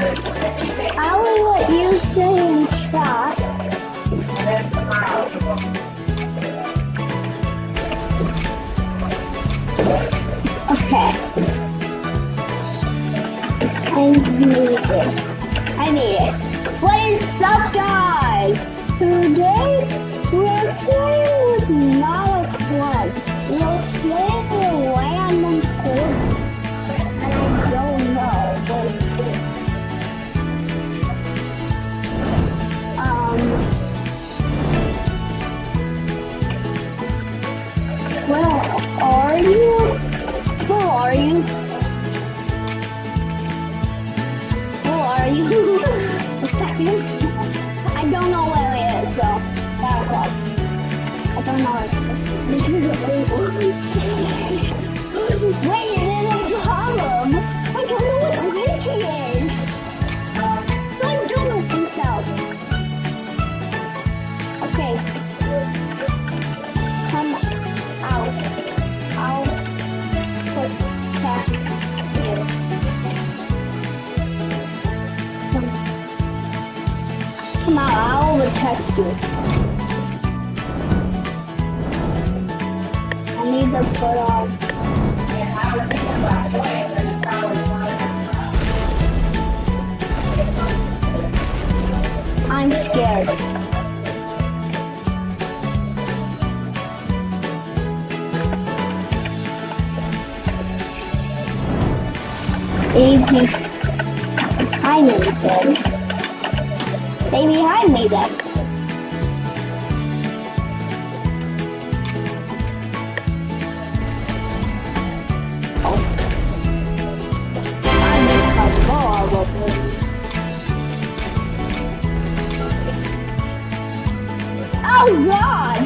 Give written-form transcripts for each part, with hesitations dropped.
I will let you say in chat. Okay. I need it. What is up, guys? Today we're playing with not a club. We're playing with random code. And I don't know what it is. Where are you? Who are you? Who are you? A second. I don't know where it is, so that club. I don't know it. This is a big one. Wait, there's a problem. I don't know what the link is. I don't know himself. Okay. Come out. I'll protect you. Come out, I'll protect you. I need to put on. I'm scared. Baby, behind me then. Stay behind me then. Oh God!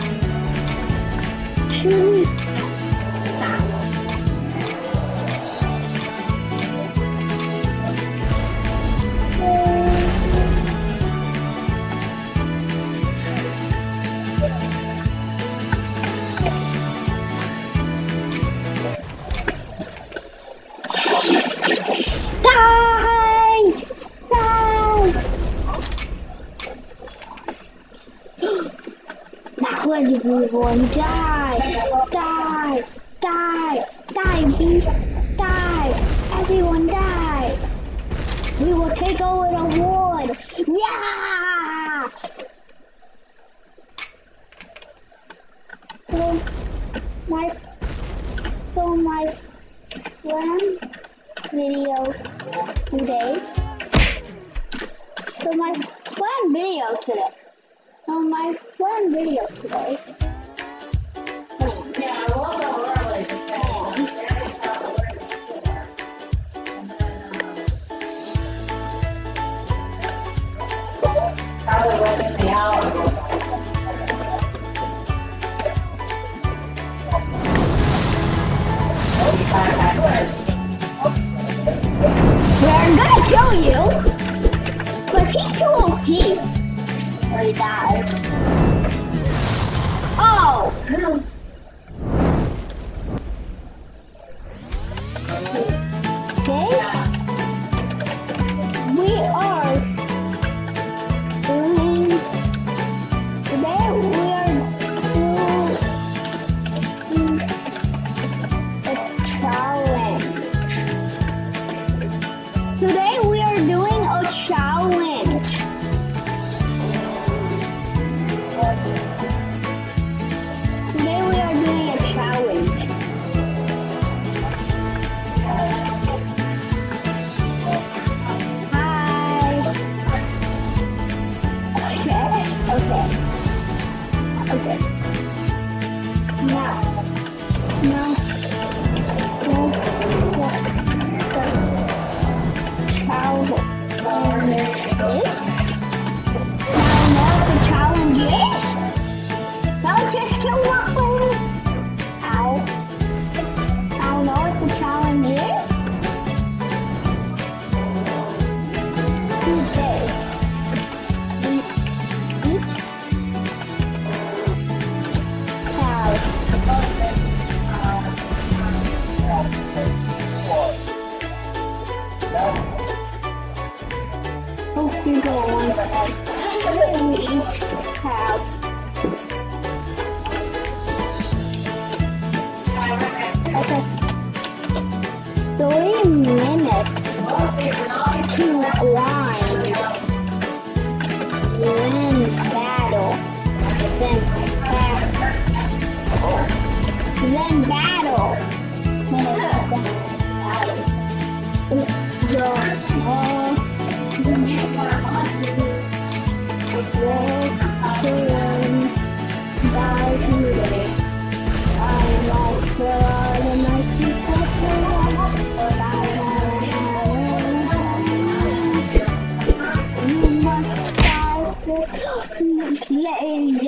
Everyone die! Die! Die! Die, beast! Die! Everyone die! We will take over the world! Yeah! So my friend video today. So my plan video today. Yeah, I woke up early. Probably within the hour. We're gonna kill you, but he's too OP. Or he dies. Oh! Okay. We are doing today we are doing a challenge. Today we are doing a challenge. Today we are doing a challenge. Hi. Okay. Now. Challenge is? Now just kill one player. Ow. I don't know what the challenge is. Okay. Each have You go on side. We each have 3 minutes to grind. Then battle. Then battle.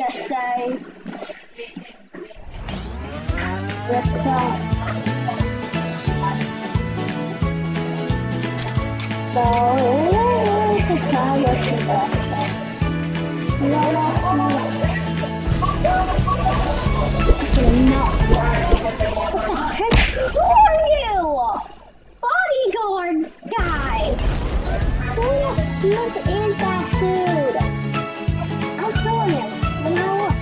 Let's say, let's bodyguard guy! What is that dude? I'm killing him. You know what?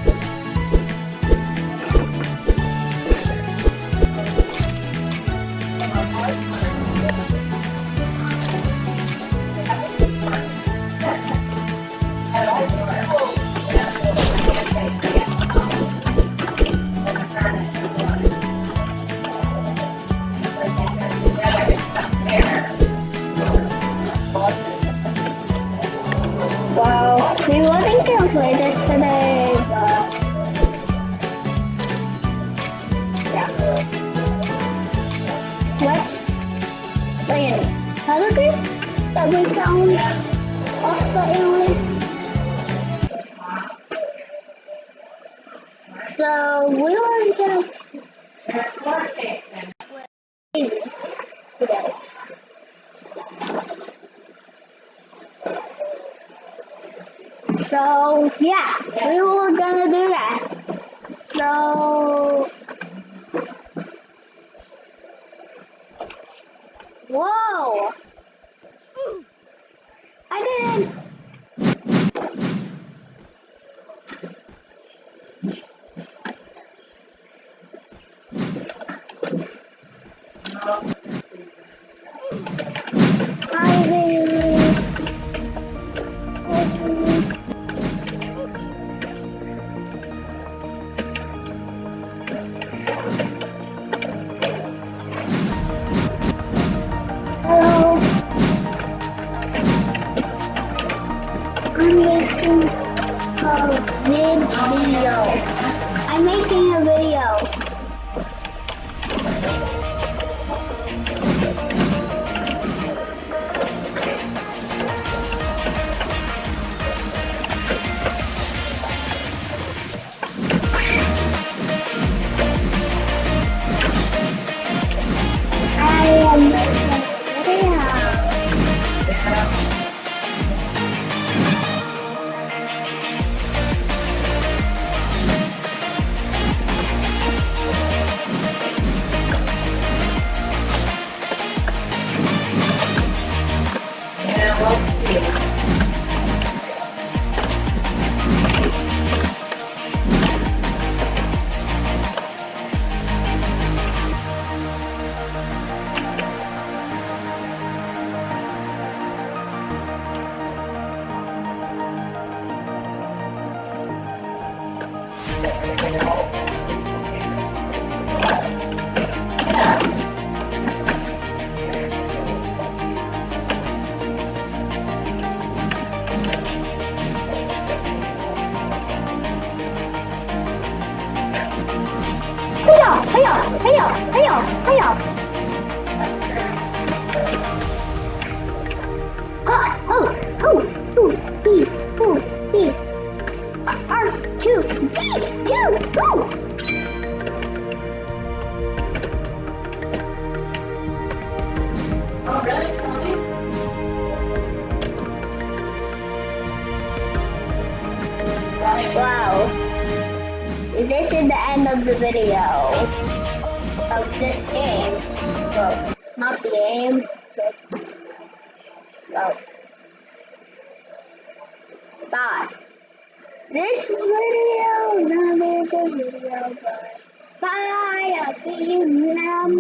Well, we wasn't gonna play this today, but yeah. Let's play another game that we found off the island. So we were gonna play today. So yeah, we were gonna do that. So whoa! I didn't. Hello. I'm making a video. I am making a video. Wow. This is the end of the video of this game. Well, not the game, but well, Bye. This video is gonna be a good video, but bye. I'll see you now.